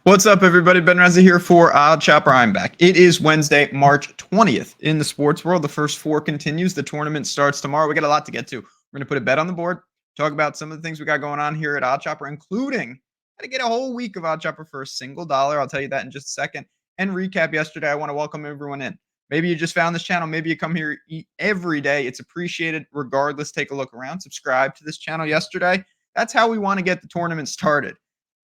What's up, everybody? Ben Reza here for OddsShopper. I'm back. It is Wednesday, March 20th. In the sports world, the first four continues. The tournament starts tomorrow. We got a lot to get to. We're going to put a bet on the board, talk about some of the things we got going on here at OddsShopper, including how to get a whole week of OddsShopper for a single dollar. I'll tell you that in just a second. And recap yesterday. I want to welcome everyone in. Maybe you just found this channel. Maybe you come here every day. It's appreciated. Regardless, take a look around. Subscribe to this channel yesterday. That's how we want to get the tournament started.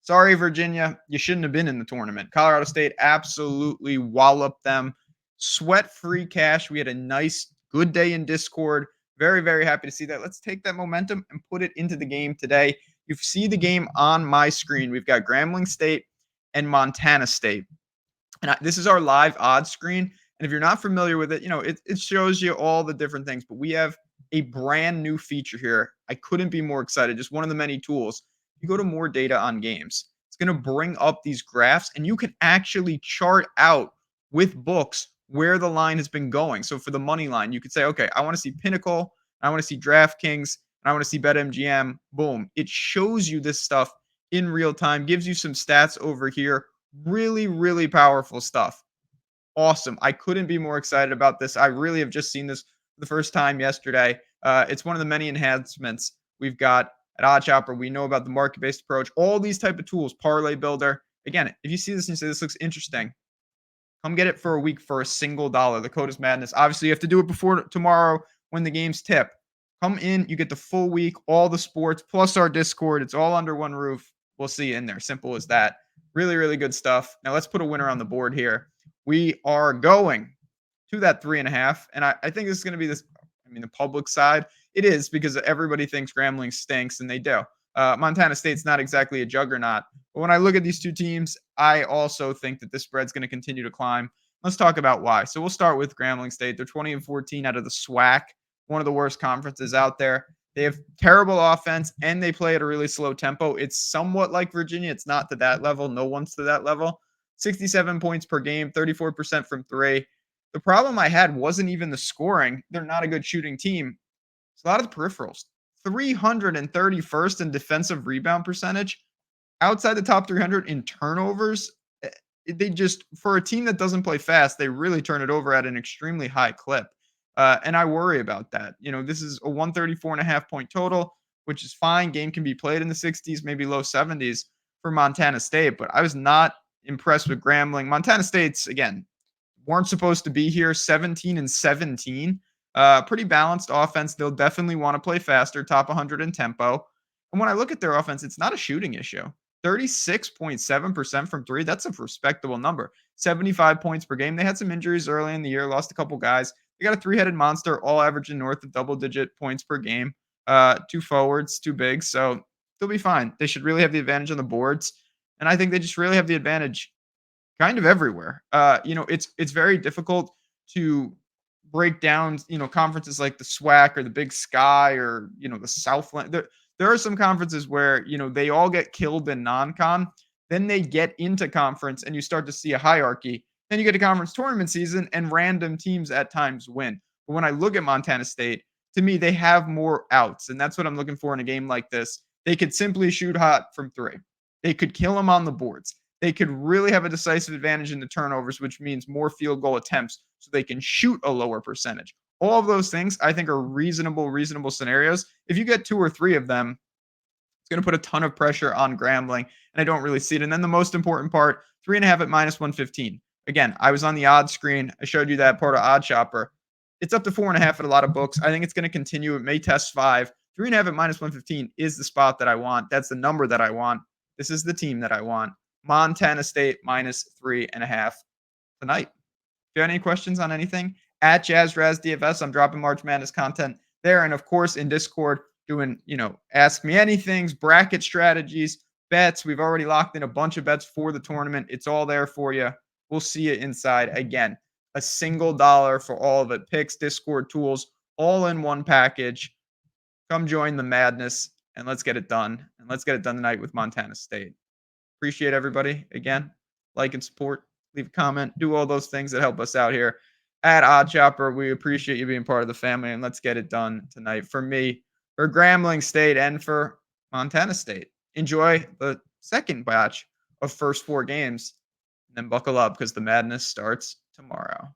Sorry, Virginia, you shouldn't have been in the tournament. Colorado State absolutely walloped them. Sweat-free cash. We had a nice, good day in Discord. Very, very happy to see that. Let's take that momentum and put it into the game today. You see the game on my screen. We've got Grambling State and Montana State. And this is our live odds screen. And if you're not familiar with it, it shows you all the different things. But we have a brand new feature here. I couldn't be more excited. Just one of the many tools. You go to more data on games, it's going to bring up these graphs and you can actually chart out with books where the line has been going. So for the money line, you could say, okay, I want to see Pinnacle, I want to see DraftKings, and I want to see BetMGM. Boom. It shows you this stuff in real time, gives you some stats over here. Really, really powerful stuff. Awesome. I couldn't be more excited about this. I really have just seen this for the first time yesterday. It's one of the many enhancements we've got at OddsShopper. We know about the market-based approach, all these type of tools, parlay builder. Again, if you see this and you say this looks interesting, come get it for a week for a single dollar. The code is madness. Obviously, you have to do it before tomorrow when the games tip. Come in, you get the full week, all the sports, plus our Discord. It's all under one roof. We'll see you in there. Simple as that. Really, really good stuff. Now let's put a winner on the board here. We are going to that 3.5, and I think this is going to be this. The public side. It is because everybody thinks Grambling stinks, and they do. Montana State's not exactly a juggernaut. But when I look at these two teams, I also think that this spread's going to continue to climb. Let's talk about why. So we'll start with Grambling State. They're 20-14 out of the SWAC, one of the worst conferences out there. They have terrible offense, and they play at a really slow tempo. It's somewhat like Virginia. It's not to that level. No one's to that level. 67 points per game, 34% from three. The problem I had wasn't even the scoring. They're not a good shooting team. It's a lot of the peripherals. 331st in defensive rebound percentage. Outside the top 300 in turnovers. They just, for a team that doesn't play fast, they really turn it over at an extremely high clip. And I worry about that. This is a 134.5 point total, which is fine. Game can be played in the 60s, maybe low 70s for Montana State. But I was not impressed with Grambling. Montana State's, again, weren't supposed to be here, 17-17. Pretty balanced offense. They'll definitely want to play faster, top 100 in tempo. And when I look at their offense, it's not a shooting issue. 36.7% from three. That's a respectable number. 75 points per game. They had some injuries early in the year, lost a couple guys. They got a three-headed monster, all averaging north of double-digit points per game. Two forwards, two bigs. So they'll be fine. They should really have the advantage on the boards. And I think they just really have the advantage kind of everywhere. It's very difficult to break down, conferences like the SWAC or the Big Sky or, the Southland. There are some conferences where, they all get killed in non-con. Then they get into conference and you start to see a hierarchy. Then you get to conference tournament season and random teams at times win. But when I look at Montana State, to me, they have more outs. And that's what I'm looking for in a game like this. They could simply shoot hot from three. They could kill them on the boards. They could really have a decisive advantage in the turnovers, which means more field goal attempts so they can shoot a lower percentage. All of those things I think are reasonable scenarios. If you get two or three of them, it's going to put a ton of pressure on Grambling, and I don't really see it. And then the most important part, 3.5 at -115. Again, I was on the odds screen. I showed you that part of OddsShopper. It's up to 4.5 at a lot of books. I think it's going to continue. It may test 5. 3.5 at -115 is the spot that I want. That's the number that I want. This is the team that I want. Montana State -3.5 tonight. If you have any questions on anything, at JazzRazDFS, I'm dropping March Madness content there. And of course, in Discord, doing, ask me anythings, bracket strategies, bets. We've already locked in a bunch of bets for the tournament. It's all there for you. We'll see you inside. Again, a single dollar for all of it. Picks, Discord tools, all in one package. Come join the madness and let's get it done. And let's get it done tonight with Montana State. Appreciate everybody. Again, like and support, leave a comment, do all those things that help us out here at OddsShopper. We appreciate you being part of the family, and let's get it done tonight for me, for Grambling State, and for Montana State. Enjoy the second batch of first 4 games. And then buckle up because the madness starts tomorrow.